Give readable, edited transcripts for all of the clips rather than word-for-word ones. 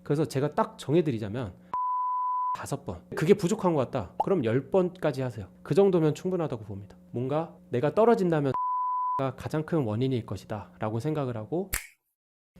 그래서 제가 딱 정해드리자면 5번. 그게 부족한 것 같다. 그럼 10번까지 하세요. 그 정도면 충분하다고 봅니다. 뭔가 내가 떨어진다면 가 가장 큰 원인일 것이다 라고 생각을 하고,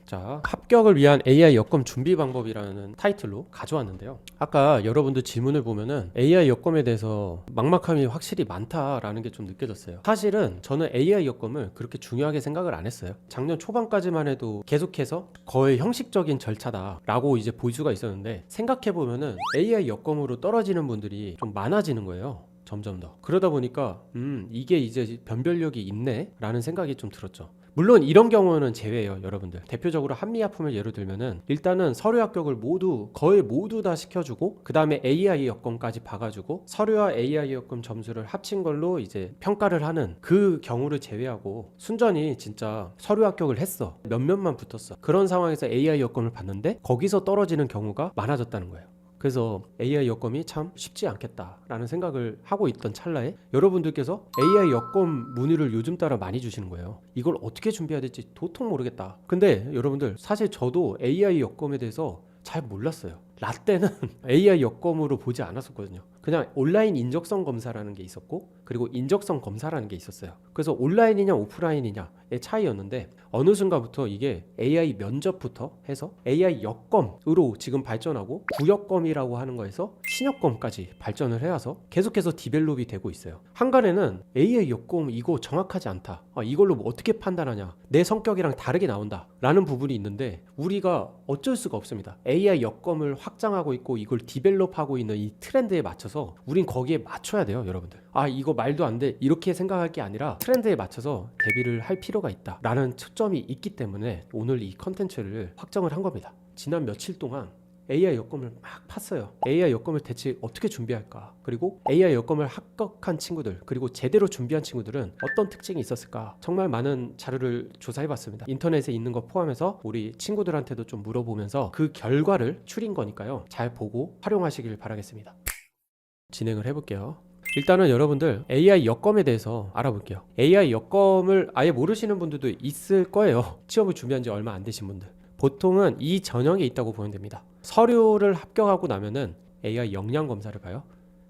자, 합격을 위한 AI 여권 준비 방법이라는 타이틀로 가져왔는데요. 아까 여러분들 질문을 보면은 AI 여권에 대해서 막막함이 확실히 많다라는 게 좀 느껴졌어요. 사실은 저는 AI 여권을 그렇게 중요하게 생각을 안 했어요. 작년 초반까지만 해도 계속해서 거의 형식적인 절차다라고 이제 볼 수가 있었는데, 생각해 보면은 AI 여권으로 떨어지는 분들이 좀 많아지는 거예요. 점점 더. 그러다 보니까 이게 이제 변별력이 있네 라는 생각이 좀 들었죠. 물론 이런 경우는 제외예요, 여러분들. 대표적으로 한미약품을 예로 들면은 일단은 서류 합격을 거의 모두 다 시켜주고, 그 다음에 AI 여건까지 봐가지고 서류와 AI 여건 점수를 합친 걸로 이제 평가를 하는 그 경우를 제외하고, 순전히 진짜 서류 합격을 했어, 몇몇만 붙었어, 그런 상황에서 AI 여건을 봤는데 거기서 떨어지는 경우가 많아졌다는 거예요. 그래서 AI 여건이 참 쉽지 않겠다라는 생각을 하고 있던 찰나에 여러분들께서 AI 여건 문의를 요즘 따라 많이 주시는 거예요. 이걸 어떻게 준비해야 될지 도통 모르겠다. 근데 여러분들, 사실 저도 AI 여건에 대해서 잘 몰랐어요. 라떼는 AI 여건으로 보지 않았었거든요. 그냥 온라인 인적성 검사라는 게 있었고, 그리고 인적성 검사라는 게 있었어요. 그래서 온라인이냐 오프라인이냐의 차이였는데, 어느 순간부터 이게 AI 면접부터 해서 AI 여검으로 지금 발전하고, 구여검이라고 하는 거에서 신여검까지 발전을 해와서 계속해서 디벨롭이 되고 있어요. 한간에는 AI 여검 이거 정확하지 않다, 이걸로 뭐 어떻게 판단하냐, 내 성격이랑 다르게 나온다 라는 부분이 있는데, 우리가 어쩔 수가 없습니다. AI 여검을 확장하고 있고 이걸 디벨롭하고 있는 이 트렌드에 맞춰서 우린 거기에 맞춰야 돼요, 여러분들. 이거 말도 안 돼 이렇게 생각할 게 아니라 트렌드에 맞춰서 대비를 할 필요가 있다 라는 초점이 있기 때문에 오늘 이 컨텐츠를 확정을 한 겁니다. 지난 며칠 동안 AI 여검을 막 팠어요. AI 여검을 대체 어떻게 준비할까, 그리고 AI 여검을 합격한 친구들, 그리고 제대로 준비한 친구들은 어떤 특징이 있었을까, 정말 많은 자료를 조사해봤습니다. 인터넷에 있는 거 포함해서 우리 친구들한테도 좀 물어보면서 그 결과를 추린 거니까요, 잘 보고 활용하시길 바라겠습니다. 진행을 해볼게요. 일단은 여러분들 AI 여검에 대해서 알아볼게요. AI 여검을 아예 모르시는 분들도 있을 거예요. 취업을 준비한 지 얼마 안 되신 분들. 보통은 이 전형에 있다고 보면 됩니다. 서류를 합격하고 나면은 AI 역량 검사를 봐요.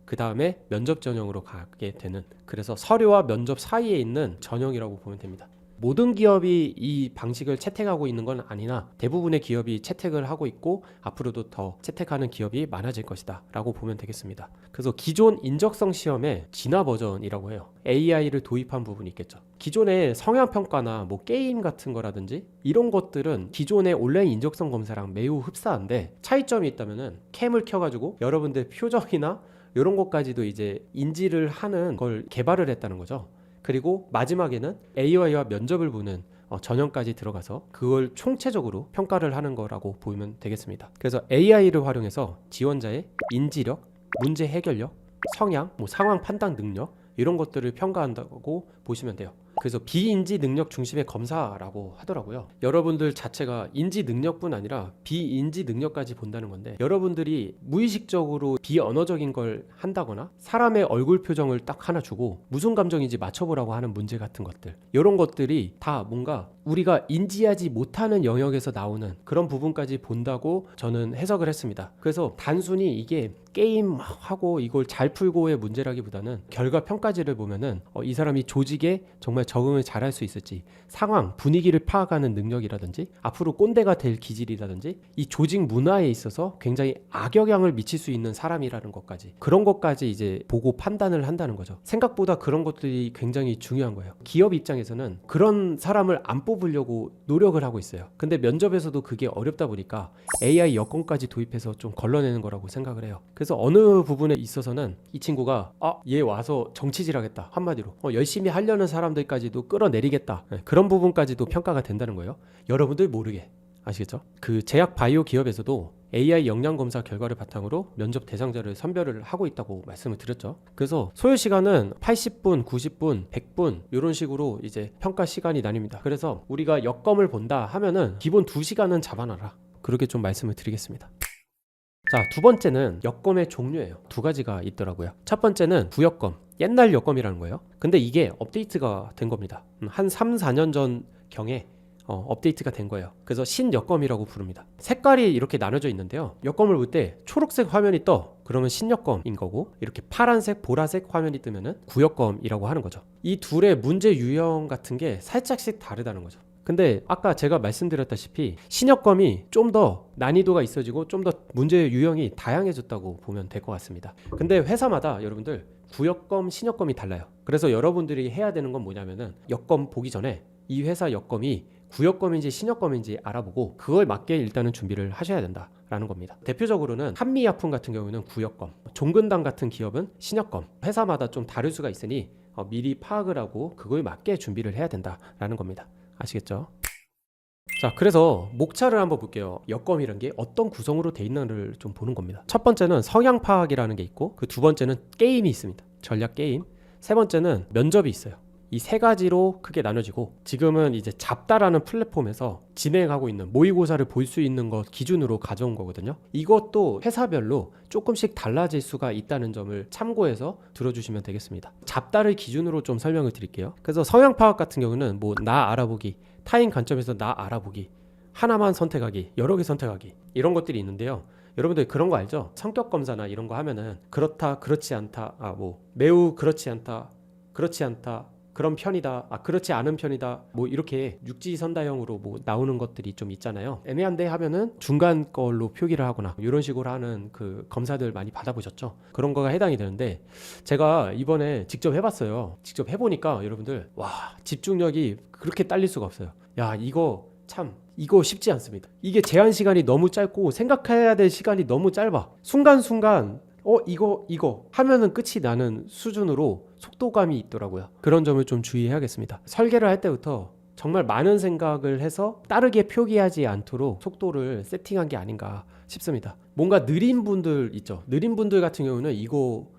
그 다음에 면접 전형으로 가게 되는, 그래서 서류와 면접 사이에 있는 전형이라고 보면 됩니다. 모든 기업이 이 방식을 채택하고 있는 건 아니나 대부분의 기업이 채택을 하고 있고, 앞으로도 더 채택하는 기업이 많아질 것이다 라고 보면 되겠습니다. 그래서 기존 인적성 시험의 진화 버전이라고 해요. AI를 도입한 부분이 있겠죠. 기존의 성향평가나 뭐 게임 같은 거라든지 이런 것들은 기존의 온라인 인적성 검사랑 매우 흡사한데, 차이점이 있다면은 캠을 켜가지고 여러분들 표정이나 이런 것까지도 이제 인지를 하는 걸 개발을 했다는 거죠. 그리고 마지막에는 AI와 면접을 보는 전형까지 들어가서 그걸 총체적으로 평가를 하는 거라고 보면 되겠습니다. 그래서 AI를 활용해서 지원자의 인지력, 문제 해결력, 성향, 상황 판단 능력, 이런 것들을 평가한다고 보시면 돼요. 그래서 비인지 능력 중심의 검사라고 하더라고요. 여러분들 자체가 인지 능력뿐 아니라 비인지 능력까지 본다는 건데, 여러분들이 무의식적으로 비언어적인 걸 한다거나 사람의 얼굴 표정을 딱 하나 주고 무슨 감정인지 맞춰보라고 하는 문제 같은 것들, 이런 것들이 다 뭔가 우리가 인지하지 못하는 영역에서 나오는 그런 부분까지 본다고 저는 해석을 했습니다. 그래서 단순히 이게 게임하고 이걸 잘 풀고의 문제라기보다는 결과 평가지를 보면은 이 사람이 조직에 정말 적응을 잘할 수 있을지, 상황, 분위기를 파악하는 능력이라든지, 앞으로 꼰대가 될 기질이라든지, 이 조직 문화에 있어서 굉장히 악영향을 미칠 수 있는 사람이라는 것까지, 그런 것까지 이제 보고 판단을 한다는 거죠. 생각보다 그런 것들이 굉장히 중요한 거예요. 기업 입장에서는 그런 사람을 안 뽑으려고 노력을 하고 있어요. 근데 면접에서도 그게 어렵다 보니까 AI 여건까지 도입해서 좀 걸러내는 거라고 생각을 해요. 그래서 어느 부분에 있어서는 이 친구가 얘 와서 정치질 하겠다, 한마디로 열심히 하려는 사람들까지도 끌어내리겠다, 그런 부분까지도 평가가 된다는 거예요. 여러분들 모르게, 아시겠죠? 그 제약 바이오 기업에서도 AI 역량 검사 결과를 바탕으로 면접 대상자를 선별을 하고 있다고 말씀을 드렸죠. 그래서 소요 시간은 80분, 90분, 100분 이런 식으로 이제 평가 시간이 나뉩니다. 그래서 우리가 여검을 본다 하면은 기본 2시간은 잡아놔라, 그렇게 좀 말씀을 드리겠습니다. 자, 두 번째는 여검의 종류예요. 두 가지가 있더라고요. 첫 번째는 구여검, 옛날 여검이라는 거예요. 근데 이게 업데이트가 된 겁니다. 한 3, 4년 전 경에 업데이트가 된 거예요. 그래서 신여검이라고 부릅니다. 색깔이 이렇게 나눠져 있는데요. 여검을 볼 때 초록색 화면이 떠 그러면 신여검인 거고, 이렇게 파란색, 보라색 화면이 뜨면은 구여검이라고 하는 거죠. 이 둘의 문제 유형 같은 게 살짝씩 다르다는 거죠. 근데 아까 제가 말씀드렸다시피 신여검이 좀 더 난이도가 있어지고 좀 더 문제 유형이 다양해졌다고 보면 될 것 같습니다. 근데 회사마다 여러분들 구여검, 신여검이 달라요. 그래서 여러분들이 해야 되는 건 뭐냐면은 여검 보기 전에 이 회사 여검이 구여검인지 신여검인지 알아보고 그걸 맞게 일단은 준비를 하셔야 된다라는 겁니다. 대표적으로는 한미약품 같은 경우는 구여검, 종근당 같은 기업은 신여검, 회사마다 좀 다를 수가 있으니 미리 파악을 하고 그거에 맞게 준비를 해야 된다라는 겁니다. 아시겠죠? 자, 그래서 목차를 한번 볼게요. 여검이라는 게 어떤 구성으로 돼 있는지를 좀 보는 겁니다. 첫 번째는 성향 파악이라는 게 있고, 그 두 번째는 게임이 있습니다. 전략 게임. 세 번째는 면접이 있어요. 이 세 가지로 크게 나눠지고, 지금은 이제 잡다라는 플랫폼에서 진행하고 있는 모의고사를 볼 수 있는 것 기준으로 가져온 거거든요. 이것도 회사별로 조금씩 달라질 수가 있다는 점을 참고해서 들어주시면 되겠습니다. 잡다를 기준으로 좀 설명을 드릴게요. 그래서 성향 파악 같은 경우는 뭐 나 알아보기, 타인 관점에서 나 알아보기, 하나만 선택하기, 여러 개 선택하기, 이런 것들이 있는데요. 여러분들 그런 거 알죠? 성격 검사나 이런 거 하면은 그렇다, 그렇지 않다, 뭐 매우 그렇지 않다, 그렇지 않다, 그런 편이다, 그렇지 않은 편이다, 뭐 이렇게 육지선다형으로 뭐 나오는 것들이 좀 있잖아요. 애매한데 하면은 중간 걸로 표기를 하거나 이런 식으로 하는 그 검사들 많이 받아보셨죠? 그런 거가 해당이 되는데, 제가 이번에 직접 해봤어요. 직접 해보니까 여러분들 와, 집중력이 그렇게 딸릴 수가 없어요. 야, 이거 쉽지 않습니다. 이게 제한 시간이 너무 짧고 생각해야 될 시간이 너무 짧아. 순간순간 이거 하면은 끝이 나는 수준으로 속도감이 있더라고요. 그런 점을 좀 주의해야겠습니다. 설계를 할 때부터 정말 많은 생각을 해서 빠르게 표기하지 않도록 속도를 세팅한 게 아닌가 싶습니다. 뭔가 느린 분들 있죠. 느린 분들 같은 경우는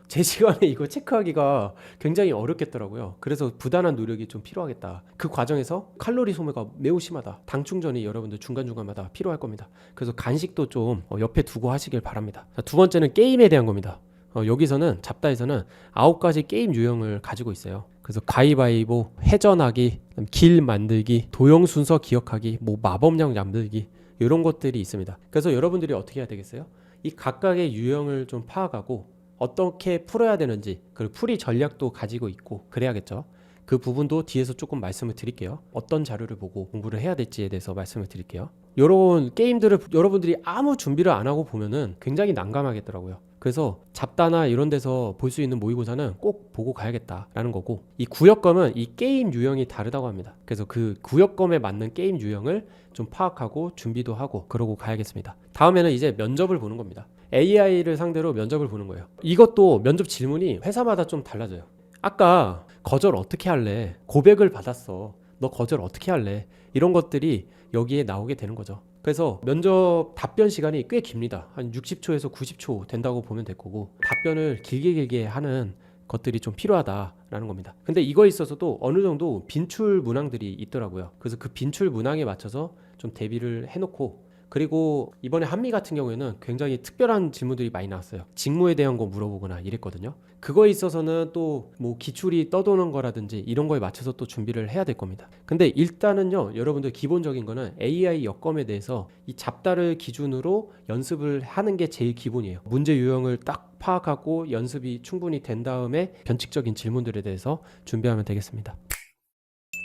제 시간에 이거 체크하기가 굉장히 어렵겠더라고요. 그래서 부단한 노력이 좀 필요하겠다. 그 과정에서 칼로리 소모가 매우 심하다. 당 충전이 여러분들 중간중간마다 필요할 겁니다. 그래서 간식도 좀 옆에 두고 하시길 바랍니다. 자, 두 번째는 게임에 대한 겁니다. 여기서는 잡다에서는 9가지 게임 유형을 가지고 있어요. 그래서 가위바위보, 회전하기, 길 만들기, 도형 순서 기억하기, 뭐 마법약 만들기, 이런 것들이 있습니다. 그래서 여러분들이 어떻게 해야 되겠어요? 이 각각의 유형을 좀 파악하고 어떻게 풀어야 되는지, 그리고 풀이 전략도 가지고 있고 그래야겠죠. 그 부분도 뒤에서 조금 말씀을 드릴게요. 어떤 자료를 보고 공부를 해야 될지에 대해서 말씀을 드릴게요. 이런 게임들을 여러분들이 아무 준비를 안 하고 보면은 굉장히 난감하겠더라고요. 그래서 잡다나 이런 데서 볼 수 있는 모의고사는 꼭 보고 가야겠다라는 거고, 이 구여검은 이 게임 유형이 다르다고 합니다. 그래서 그 구여검에 맞는 게임 유형을 좀 파악하고 준비도 하고 그러고 가야겠습니다. 다음에는 이제 면접을 보는 겁니다. AI를 상대로 면접을 보는 거예요. 이것도 면접 질문이 회사마다 좀 달라져요. 아까 거절 어떻게 할래? 고백을 받았어. 너 거절 어떻게 할래? 이런 것들이 여기에 나오게 되는 거죠. 그래서 면접 답변 시간이 꽤 깁니다. 한 60초에서 90초 된다고 보면 될 거고, 답변을 길게 하는 것들이 좀 필요하다라는 겁니다. 근데 이거에 있어서도 어느 정도 빈출 문항들이 있더라고요. 그래서 그 빈출 문항에 맞춰서 좀 대비를 해놓고, 그리고 이번에 한미 같은 경우에는 굉장히 특별한 질문들이 많이 나왔어요. 직무에 대한 거 물어보거나 이랬거든요. 그거에 있어서는 또 뭐 기출이 떠도는 거라든지 이런 거에 맞춰서 또 준비를 해야 될 겁니다. 근데 일단은요, 여러분들 기본적인 거는 AI 여검에 대해서 이 잡다를 기준으로 연습을 하는 게 제일 기본이에요. 문제 유형을 딱 파악하고 연습이 충분히 된 다음에 변칙적인 질문들에 대해서 준비하면 되겠습니다.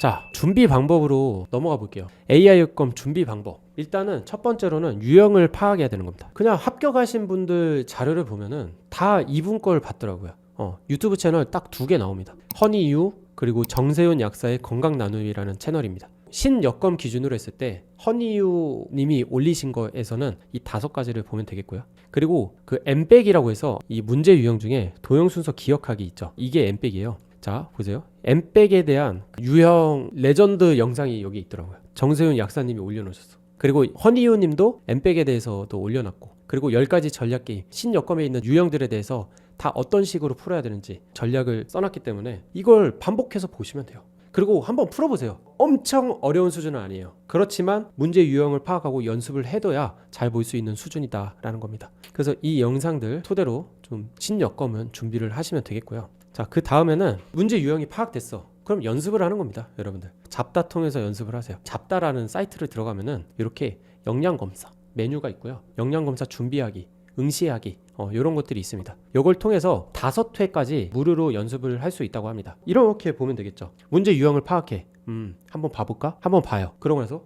자, 준비 방법으로 넘어가 볼게요. AI 여검 준비 방법. 일단은 첫 번째로는 유형을 파악해야 되는 겁니다. 그냥 합격하신 분들 자료를 보면은 다 이분 걸 봤더라고요. 유튜브 채널 딱 2개 나옵니다. 허니유 그리고 정세훈 약사의 건강 나눔이라는 채널입니다. 신여검 기준으로 했을 때 허니유 님이 올리신 거에서는 이 5가지를 보면 되겠고요. 그리고 그 M백이라고 해서 이 문제 유형 중에 도형 순서 기억하기 있죠. 이게 M백이에요. 자, 보세요. M백에 대한 유형 레전드 영상이 여기 있더라고요. 정세훈 약사님이 올려놓으셨어. 그리고 허니유 님도 M백에 대해서도 올려놨고, 그리고 10가지 전략 게임, 신여검에 있는 유형들에 대해서 다 어떤 식으로 풀어야 되는지 전략을 써놨기 때문에 이걸 반복해서 보시면 돼요. 그리고 한번 풀어보세요. 엄청 어려운 수준은 아니에요. 그렇지만 문제 유형을 파악하고 연습을 해둬야 잘 볼 수 있는 수준이다라는 겁니다. 그래서 이 영상들 토대로 좀 신여검은 준비를 하시면 되겠고요. 자, 그 다음에는 문제 유형이 파악됐어. 그럼 연습을 하는 겁니다. 여러분들 잡다 통해서 연습을 하세요. 잡다라는 사이트를 들어가면은 이렇게 역량검사 메뉴가 있고요. 역량검사 준비하기, 응시하기 이런 것들이 있습니다. 이걸 통해서 5회까지 무료로 연습을 할 수 있다고 합니다. 이렇게 보면 되겠죠. 문제 유형을 파악해. 한번 봐볼까? 한번 봐요. 그러고 나서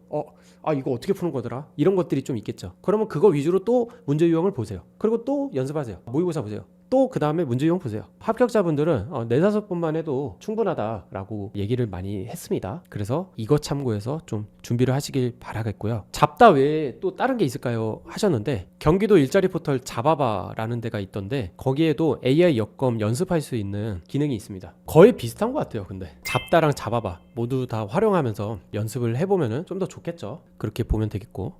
이거 어떻게 푸는 거더라? 이런 것들이 좀 있겠죠. 그러면 그거 위주로 또 문제 유형을 보세요. 그리고 또 연습하세요. 모의고사 보세요. 또 그 다음에 문제 유형 보세요. 합격자분들은 4-5번만 해도 충분하다라고 얘기를 많이 했습니다. 그래서 이거 참고해서 좀 준비를 하시길 바라겠고요. 잡다 외에 또 다른 게 있을까요? 하셨는데 경기도 일자리 포털 잡아봐라는 데가 있던데 거기에도 AI 여검 연습할 수 있는 기능이 있습니다. 거의 비슷한 것 같아요. 근데 잡다랑 잡아봐 모두 다 활용하면서 연습을 해보면 좀 더 좋겠죠. 그렇게 보면 되겠고,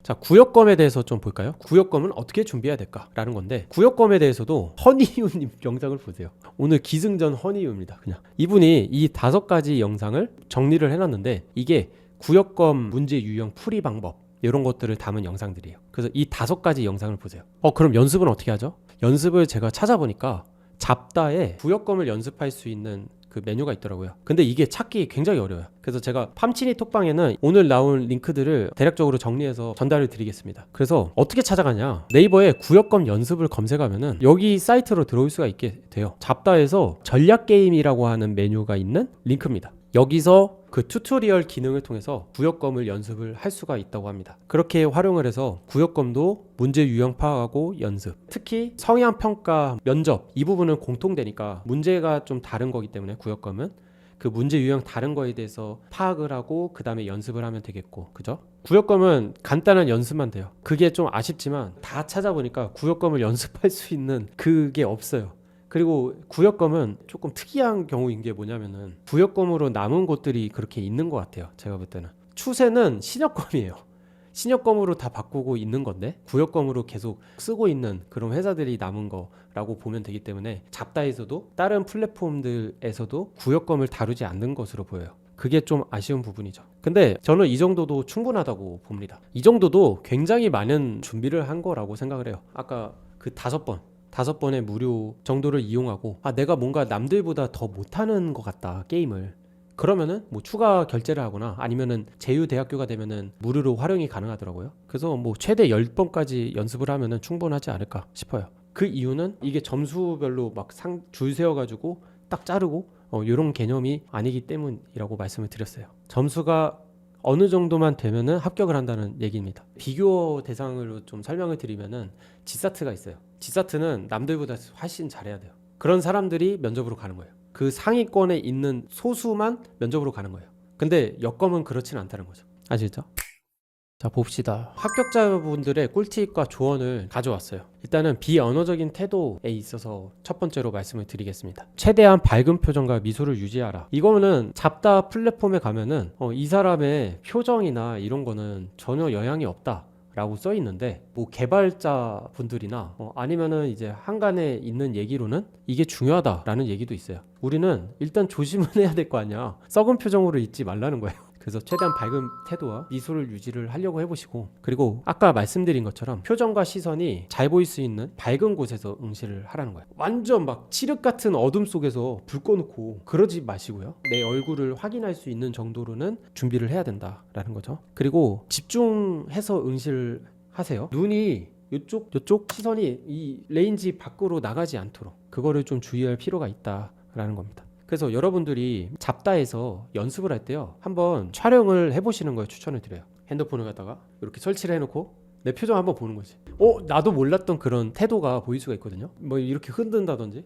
자, 구역검에 대해서 좀 볼까요? 구역검은 어떻게 준비해야 될까라는 건데, 구역검에 대해서도 허니유님 영상을 보세요. 오늘 기승전 허니유입니다. 그냥 이분이 이 5가지 영상을 정리를 해놨는데 이게 구역검 문제 유형 풀이 방법 이런 것들을 담은 영상들이에요. 그래서 이 5가지 영상을 보세요. 그럼 연습은 어떻게 하죠? 연습을 제가 찾아보니까 잡다에 구역검을 연습할 수 있는 그 메뉴가 있더라고요. 근데 이게 찾기 굉장히 어려워요. 그래서 제가 팜치니 톡방에는 오늘 나온 링크들을 대략적으로 정리해서 전달을 드리겠습니다. 그래서 어떻게 찾아가냐, 네이버에 구역검 연습을 검색하면은 여기 사이트로 들어올 수가 있게 돼요. 잡다에서 전략게임이라고 하는 메뉴가 있는 링크입니다. 여기서 그 튜토리얼 기능을 통해서 구역검을 연습을 할 수가 있다고 합니다. 그렇게 활용을 해서 구역검도 문제 유형 파악하고 연습, 특히 성향평가, 면접 이 부분은 공통되니까 문제가 좀 다른 거기 때문에 구역검은 그 문제 유형 다른 거에 대해서 파악을 하고 그 다음에 연습을 하면 되겠고, 그죠? 구역검은 간단한 연습만 돼요. 그게 좀 아쉽지만 다 찾아보니까 구역검을 연습할 수 있는 그게 없어요. 그리고 구역검은 조금 특이한 경우인 게 뭐냐면은 구역검으로 남은 곳들이 그렇게 있는 것 같아요. 제가 볼 때는 추세는 신협검이에요. 신협검으로 다 바꾸고 있는 건데 구역검으로 계속 쓰고 있는 그런 회사들이 남은 거라고 보면 되기 때문에 잡다에서도 다른 플랫폼들에서도 구역검을 다루지 않는 것으로 보여요. 그게 좀 아쉬운 부분이죠. 근데 저는 이 정도도 충분하다고 봅니다. 이 정도도 굉장히 많은 준비를 한 거라고 생각을 해요. 아까 그 5번의 무료 정도를 이용하고 내가 뭔가 남들보다 더 못하는 것 같다 게임을, 그러면은 뭐 추가 결제를 하거나 아니면은 제휴대학교가 되면은 무료로 활용이 가능하더라고요. 그래서 뭐 최대 10번까지 연습을 하면은 충분하지 않을까 싶어요. 그 이유는 이게 점수별로 막 줄 세워가지고 딱 자르고 이런 개념이 아니기 때문이라고 말씀을 드렸어요. 점수가 어느 정도만 되면은 합격을 한다는 얘기입니다. 비교 대상으로 좀 설명을 드리면은 지사트가 있어요. 지사트는 남들보다 훨씬 잘해야 돼요. 그런 사람들이 면접으로 가는 거예요. 그 상위권에 있는 소수만 면접으로 가는 거예요. 근데 여검은 그렇진 않다는 거죠. 아시죠? 자, 봅시다. 합격자분들의 꿀팁과 조언을 가져왔어요. 일단은 비언어적인 태도에 있어서 첫 번째로 말씀을 드리겠습니다. 최대한 밝은 표정과 미소를 유지하라. 이거는 잡다 플랫폼에 가면은 이 사람의 표정이나 이런 거는 전혀 영향이 없다 라고 써 있는데, 뭐 개발자 분들이나 아니면은 이제 한간에 있는 얘기로는 이게 중요하다라는 얘기도 있어요. 우리는 일단 조심은 해야 될 거 아니야. 썩은 표정으로 있지 말라는 거예요. 그래서 최대한 밝은 태도와 미소를 유지를 하려고 해보시고, 그리고 아까 말씀드린 것처럼 표정과 시선이 잘 보일 수 있는 밝은 곳에서 응시를 하라는 거예요. 완전 막 칠흑 같은 어둠 속에서 불 꺼놓고 그러지 마시고요. 내 얼굴을 확인할 수 있는 정도로는 준비를 해야 된다라는 거죠. 그리고 집중해서 응시를 하세요. 눈이 이쪽 시선이 이 레인지 밖으로 나가지 않도록 그거를 좀 주의할 필요가 있다라는 겁니다. 그래서 여러분들이 잡다에서 연습을 할 때요, 한번 촬영을 해보시는 걸 추천을 드려요. 핸드폰을 갖다가 이렇게 설치를 해놓고 내 표정 한번 보는 거지. 나도 몰랐던 그런 태도가 보일 수가 있거든요. 뭐 이렇게 흔든다든지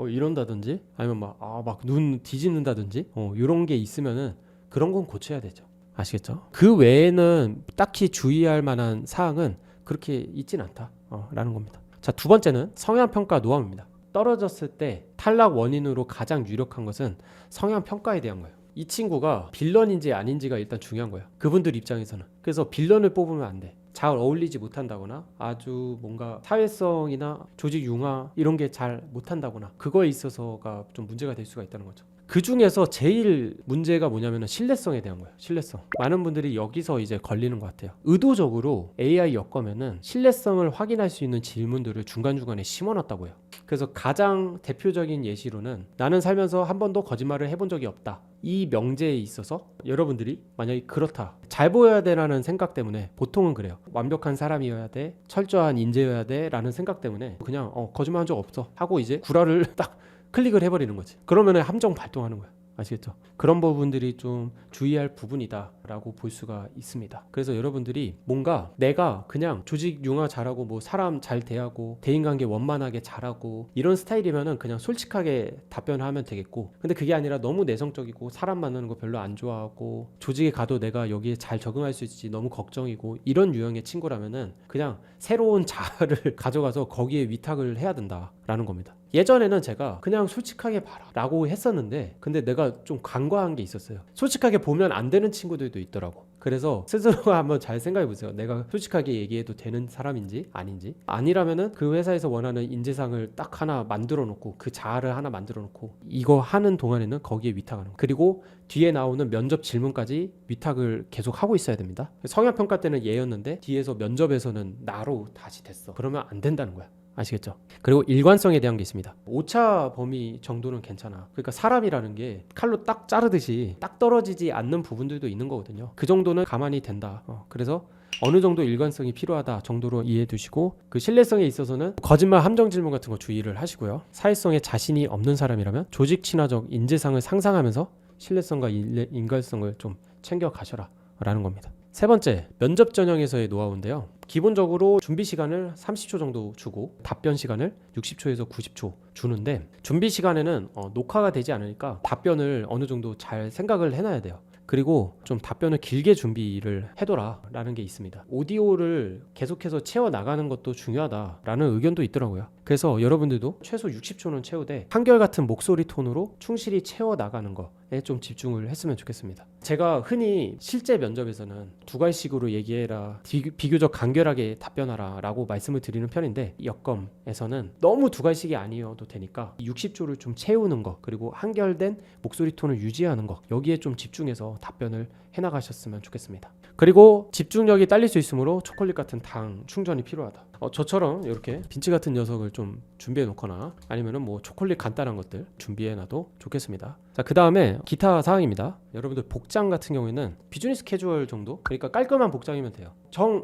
이런다든지 아니면 막 눈 뒤집는다든지 이런 게 있으면은 그런 건 고쳐야 되죠. 아시겠죠? 그 외에는 딱히 주의할 만한 사항은 그렇게 있진 않다 라는 겁니다. 자, 두 번째는 성향평가 노하우입니다. 떨어졌을 때 탈락 원인으로 가장 유력한 것은 성향평가에 대한 거예요. 이 친구가 빌런인지 아닌지가 일단 중요한 거예요. 그분들 입장에서는. 그래서 빌런을 뽑으면 안 돼. 잘 어울리지 못한다거나 아주 뭔가 사회성이나 조직 융화 이런 게 잘 못한다거나 그거에 있어서가 좀 문제가 될 수가 있다는 거죠. 그 중에서 제일 문제가 뭐냐면 신뢰성에 대한 거예요. 신뢰성. 많은 분들이 여기서 이제 걸리는 것 같아요. 의도적으로 AI 엮으면은 신뢰성을 확인할 수 있는 질문들을 중간중간에 심어놨다고 해요. 그래서 가장 대표적인 예시로는 나는 살면서 한 번도 거짓말을 해본 적이 없다. 이 명제에 있어서 여러분들이 만약에 그렇다. 잘 보여야 돼라는 생각 때문에 보통은 그래요. 완벽한 사람이어야 돼. 철저한 인재여야 돼. 라는 생각 때문에 그냥 거짓말 한 적 없어. 하고 이제 구라를 딱 클릭을 해버리는 거지. 그러면 함정 발동하는 거야. 아시겠죠? 그런 부분들이 좀 주의할 부분이다라고 볼 수가 있습니다. 그래서 여러분들이 뭔가 내가 그냥 조직 융화 잘하고 뭐 사람 잘 대하고 대인관계 원만하게 잘하고 이런 스타일이면은 그냥 솔직하게 답변하면 되겠고, 근데 그게 아니라 너무 내성적이고 사람 만나는 거 별로 안 좋아하고 조직에 가도 내가 여기에 잘 적응할 수 있을지 너무 걱정이고 이런 유형의 친구라면은 그냥 새로운 자아를 가져가서 거기에 위탁을 해야 된다라는 겁니다. 예전에는 제가 그냥 솔직하게 봐라 라고 했었는데, 근데 내가 좀 간과한 게 있었어요. 솔직하게 보면 안 되는 친구들도 있더라고. 그래서 스스로가 한번 잘 생각해 보세요. 내가 솔직하게 얘기해도 되는 사람인지 아닌지. 아니라면은 그 회사에서 원하는 인재상을 딱 하나 만들어 놓고 그 자아를 하나 만들어 놓고 이거 하는 동안에는 거기에 위탁하는 거. 그리고 뒤에 나오는 면접 질문까지 위탁을 계속 하고 있어야 됩니다. 성향평가 때는 얘였는데 뒤에서 면접에서는 나로 다시 됐어. 그러면 안 된다는 거야. 아시겠죠? 그리고 일관성에 대한 게 있습니다. 오차 범위 정도는 괜찮아. 그러니까 사람이라는 게 칼로 딱 자르듯이 딱 떨어지지 않는 부분들도 있는 거거든요. 그 정도는 가만히 된다. 그래서 어느 정도 일관성이 필요하다 정도로 이해해 두시고, 그 신뢰성에 있어서는 거짓말 함정 질문 같은 거 주의를 하시고요. 사회성에 자신이 없는 사람이라면 조직 친화적 인재상을 상상하면서 신뢰성과 인간성을 좀 챙겨 가셔라 라는 겁니다. 세 번째, 면접 전형에서의 노하우인데요. 기본적으로 준비 시간을 30초 정도 주고 답변 시간을 60초에서 90초 주는데, 준비 시간에는 녹화가 되지 않으니까 답변을 어느 정도 잘 생각을 해놔야 돼요. 그리고 좀 답변을 길게 준비를 해둬라 라는 게 있습니다. 오디오를 계속해서 채워나가는 것도 중요하다라는 의견도 있더라고요. 그래서 여러분들도 최소 60초는 채우되 한결같은 목소리 톤으로 충실히 채워나가는 거에 좀 집중을 했으면 좋겠습니다. 제가 흔히 실제 면접에서는 두 가지식으로 얘기해라, 비교적 간결하게 답변하라 라고 말씀을 드리는 편인데, 여검에서는 너무 두 가지식이 아니어도 되니까 60초를 좀 채우는 거, 그리고 한결된 목소리 톤을 유지하는 거, 여기에 좀 집중해서 답변을 해나가셨으면 좋겠습니다. 그리고 집중력이 딸릴 수 있으므로 초콜릿 같은 당 충전이 필요하다. 저처럼 이렇게 빈치 같은 녀석을 좀 준비해 놓거나 아니면은 뭐 초콜릿 간단한 것들 준비해 놔도 좋겠습니다. 자, 그 다음에 기타 사항입니다. 여러분들 복장 같은 경우에는 비즈니스 캐주얼 정도, 그러니까 깔끔한 복장이면 돼요.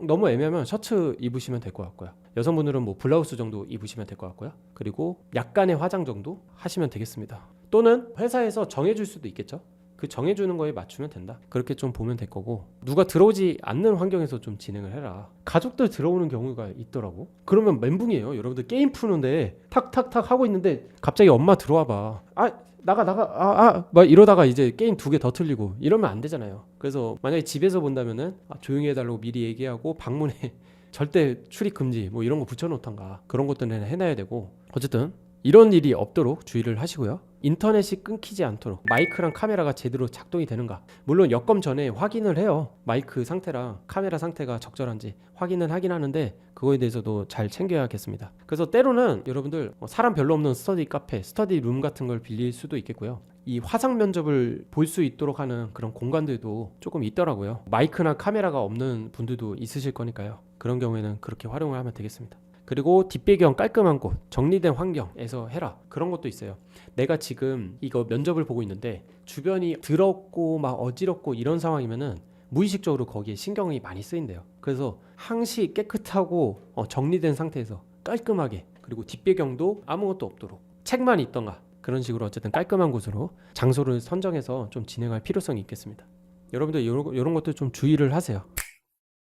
너무 애매하면 셔츠 입으시면 될 것 같고요. 여성분들은 뭐 블라우스 정도 입으시면 될 것 같고요. 그리고 약간의 화장 정도 하시면 되겠습니다. 또는 회사에서 정해줄 수도 있겠죠. 그 정해주는 거에 맞추면 된다. 그렇게 좀 보면 될 거고, 누가 들어오지 않는 환경에서 좀 진행을 해라. 가족들 들어오는 경우가 있더라고. 그러면 멘붕이에요. 여러분들 게임 푸는데 탁탁탁 하고 있는데 갑자기 엄마 들어와 봐. 나가 막 이러다가 이제 게임 2개 더 틀리고 이러면 안 되잖아요. 그래서 만약에 집에서 본다면은 조용히 해달라고 미리 얘기하고 방문에 절대 출입 금지 뭐 이런 거 붙여놓던가 그런 것들은 해놔야 되고, 어쨌든 이런 일이 없도록 주의를 하시고요. 인터넷이 끊기지 않도록 마이크랑 카메라가 제대로 작동이 되는가, 물론 여검 전에 확인을 해요. 마이크 상태랑 카메라 상태가 적절한지 확인은 하긴 하는데 그거에 대해서도 잘 챙겨야겠습니다. 그래서 때로는 여러분들 사람 별로 없는 스터디 카페, 스터디 룸 같은 걸 빌릴 수도 있겠고요. 이 화상 면접을 볼 수 있도록 하는 그런 공간들도 조금 있더라고요. 마이크나 카메라가 없는 분들도 있으실 거니까요. 그런 경우에는 그렇게 활용을 하면 되겠습니다. 그리고 뒷배경 깔끔한 곳, 정리된 환경에서 해라. 그런 것도 있어요. 내가 지금 이거 면접을 보고 있는데 주변이 더럽고 막 어지럽고 이런 상황이면은 무의식적으로 거기에 신경이 많이 쓰인대요. 그래서 항시 깨끗하고 정리된 상태에서 깔끔하게, 그리고 뒷배경도 아무것도 없도록 책만 있던가 그런 식으로 어쨌든 깔끔한 곳으로 장소를 선정해서 좀 진행할 필요성이 있겠습니다. 여러분들 이런 것도 좀 주의를 하세요.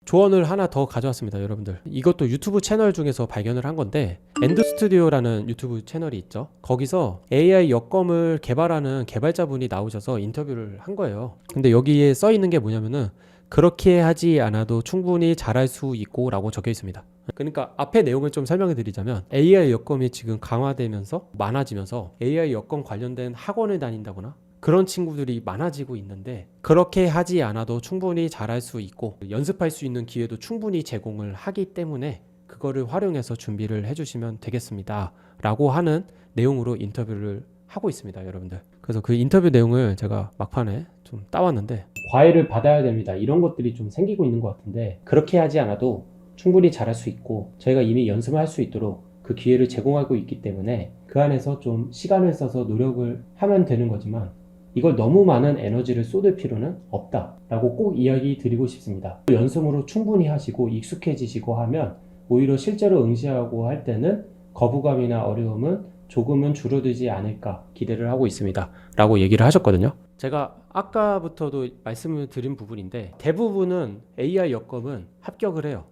조언을 하나 더 가져왔습니다. 여러분들, 이것도 유튜브 채널 중에서 발견을 한 건데, 엔드스튜디오라는 유튜브 채널이 있죠. 거기서 AI 여검을 개발하는 개발자분이 나오셔서 인터뷰를 한 거예요. 근데 여기에 써 있는 게 뭐냐면은 그렇게 하지 않아도 충분히 잘할 수 있고 라고 적혀 있습니다. 그러니까 앞에 내용을 좀 설명해 드리자면, AI 여검이 지금 강화되면서 많아지면서 AI 여검 관련된 학원을 다닌다거나 그런 친구들이 많아지고 있는데, 그렇게 하지 않아도 충분히 잘할 수 있고 연습할 수 있는 기회도 충분히 제공을 하기 때문에 그거를 활용해서 준비를 해주시면 되겠습니다 라고 하는 내용으로 인터뷰를 하고 있습니다, 여러분들. 그래서 그 인터뷰 내용을 제가 막판에 좀 따왔는데, 과외를 받아야 됩니다, 이런 것들이 좀 생기고 있는 것 같은데, 그렇게 하지 않아도 충분히 잘할 수 있고 저희가 이미 연습을 할 수 있도록 그 기회를 제공하고 있기 때문에 그 안에서 좀 시간을 써서 노력을 하면 되는 거지만, 이걸 너무 많은 에너지를 쏟을 필요는 없다라고 꼭 이야기 드리고 싶습니다. 연습으로 충분히 하시고 익숙해지시고 하면 오히려 실제로 응시하고 할 때는 거부감이나 어려움은 조금은 줄어들지 않을까 기대를 하고 있습니다 라고 얘기를 하셨거든요. 제가 아까부터도 말씀을 드린 부분인데, 대부분은 AI 여검은 합격을 해요.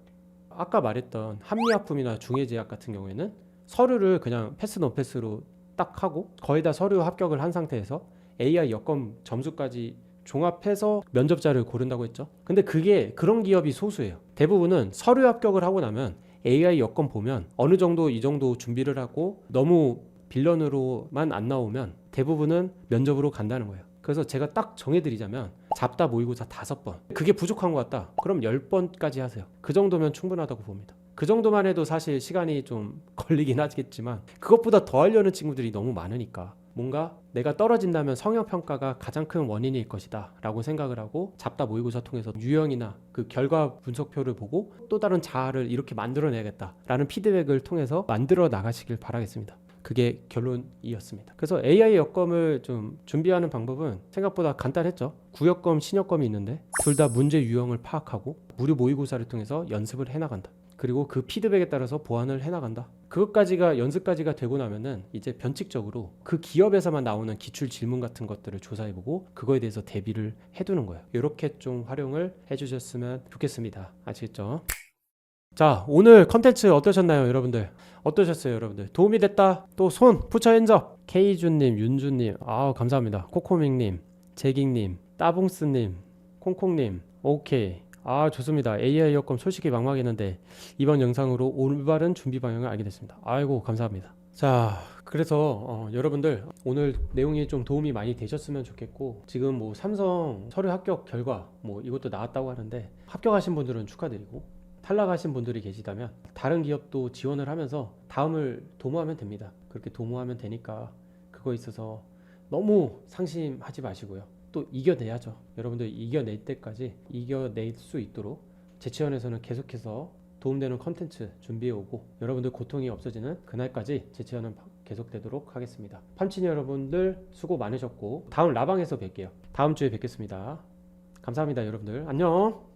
아까 말했던 한미하품이나 중해제약 같은 경우에는 서류를 그냥 패스 노 패스로 딱 하고 거의 다 서류 합격을 한 상태에서 AI 여검 점수까지 종합해서 면접자를 고른다고 했죠. 근데 그게 그런 기업이 소수예요. 대부분은 서류 합격을 하고 나면 AI 여건 보면 어느 정도 이 정도 준비를 하고 너무 빌런으로만 안 나오면 대부분은 면접으로 간다는 거예요. 그래서 제가 딱 정해드리자면 잡다 모의고사 5번, 그게 부족한 것 같다, 그럼 10번까지 하세요. 그 정도면 충분하다고 봅니다. 그 정도만 해도 사실 시간이 좀 걸리긴 하겠지만 그것보다 더 하려는 친구들이 너무 많으니까 뭔가 내가 떨어진다면 성형평가가 가장 큰 원인일 것이다 라고 생각을 하고 잡다 모의고사 통해서 유형이나 그 결과 분석표를 보고 또 다른 자아를 이렇게 만들어내야겠다 라는 피드백을 통해서 만들어 나가시길 바라겠습니다. 그게 결론이었습니다. 그래서 AI 여검을 좀 준비하는 방법은 생각보다 간단했죠. 구여검, 신여검이 있는데 둘 다 문제 유형을 파악하고 무료 모의고사를 통해서 연습을 해나간다. 그리고 그 피드백에 따라서 보완을 해나간다. 그것까지가 연습까지가 되고 나면은 이제 변칙적으로 그 기업에서만 나오는 기출 질문 같은 것들을 조사해보고 그거에 대해서 대비를 해두는 거예요. 이렇게 좀 활용을 해주셨으면 좋겠습니다. 아시겠죠? 자, 오늘 컨텐츠 어떠셨나요, 여러분들? 어떠셨어요, 여러분들? 도움이 됐다? 또 손 부처 핸즈업! K준님, 윤주님, 감사합니다. 코코밍님, 제깅님, 따봉스님, 콩콩님, 오케이. 좋습니다. AI 여건 솔직히 막막했는데 이번 영상으로 올바른 준비 방향을 알게 됐습니다. 아이고, 감사합니다. 자, 그래서 여러분들 오늘 내용이 좀 도움이 많이 되셨으면 좋겠고, 지금 뭐 삼성 서류 합격 결과 뭐 이것도 나왔다고 하는데 합격하신 분들은 축하드리고 탈락하신 분들이 계시다면 다른 기업도 지원을 하면서 다음을 도모하면 됩니다. 그렇게 도모하면 되니까 그거에 있어서 너무 상심하지 마시고요. 또 이겨내야죠. 여러분들 이겨낼 때까지 이겨낼 수 있도록 재치원에서는 계속해서 도움되는 컨텐츠 준비해오고 여러분들 고통이 없어지는 그날까지 재치원은 계속되도록 하겠습니다. 팜치니 여러분들 수고 많으셨고 다음 라방에서 뵐게요. 다음 주에 뵙겠습니다. 감사합니다, 여러분들. 안녕.